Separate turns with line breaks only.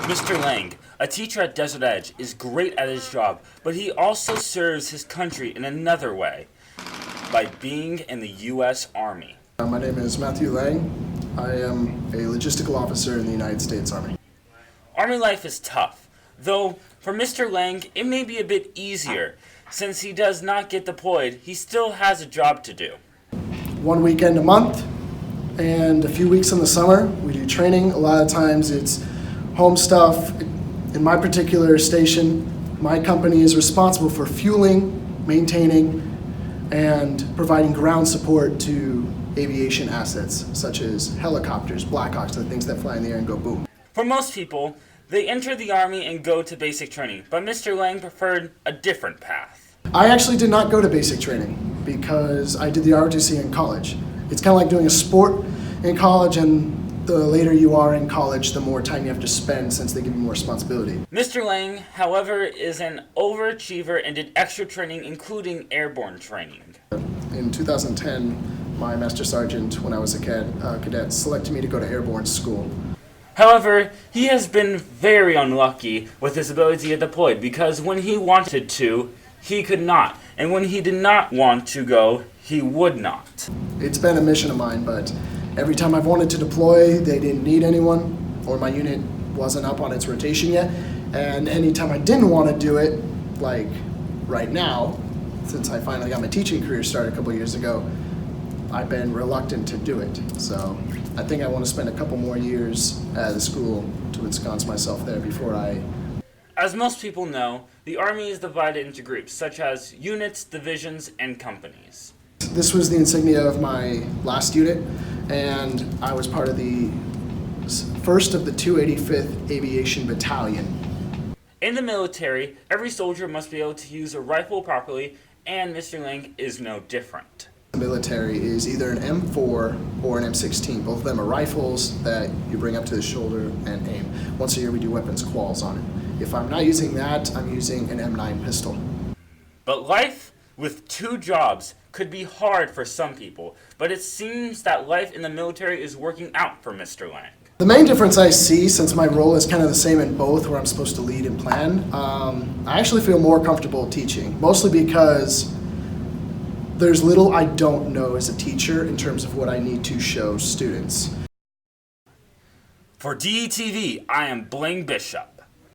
Mr. Lang, a teacher at Desert Edge, is great at his job, but he also serves his country in another way by being in the U.S. Army.
My name is Matthew Lang. I am a logistical officer in the United States Army.
Army life is tough, though for Mr. Lang it may be a bit easier. Since he does not get deployed, he still has a job to do.
One weekend a month and a few weeks in the summer, we do training. A lot of times it's home stuff. In my particular station, my company is responsible for fueling, maintaining, and providing ground support to aviation assets, such as helicopters, Blackhawks, the things that fly in the air and go boom.
For most people, they enter the Army and go to basic training, but Mr. Lang preferred a different path.
I actually did not go to basic training because I did the ROTC in college. It's kind of like doing a sport in college, and the later you are in college, the more time you have to spend since they give you more responsibility.
Mr. Lang, however, is an overachiever and did extra training, including airborne training.
In 2010, my master sergeant, when I was a cadet, selected me to go to airborne school.
However, he has been very unlucky with his ability to get deployed because when he wanted to, he could not. And when he did not want to go, he would not.
It's been a mission of mine, but every time I've wanted to deploy, they didn't need anyone, or my unit wasn't up on its rotation yet. And anytime I didn't want to do it, like right now, since I finally got my teaching career started a couple years ago, I've been reluctant to do it. So I think I want to spend a couple more years at the school to ensconce myself there before I...
As most people know, the Army is divided into groups, such as units, divisions, and companies.
This was the insignia of my last unit, and I was part of the first of the 285th Aviation Battalion.
In the military, every soldier must be able to use a rifle properly, and Mr. Lang is no different.
The military is either an M4 or an M16. Both of them are rifles that you bring up to the shoulder and aim. Once a year we do weapons quals on it. If I'm not using that, I'm using an M9 pistol.
But life with two jobs could be hard for some people, but it seems that life in the military is working out for Mr. Lang.
The main difference I see, since my role is kind of the same in both, where I'm supposed to lead and plan, I actually feel more comfortable teaching, mostly because there's little I don't know as a teacher in terms of what I need to show students.
For DETV, I am Blaine Bishop.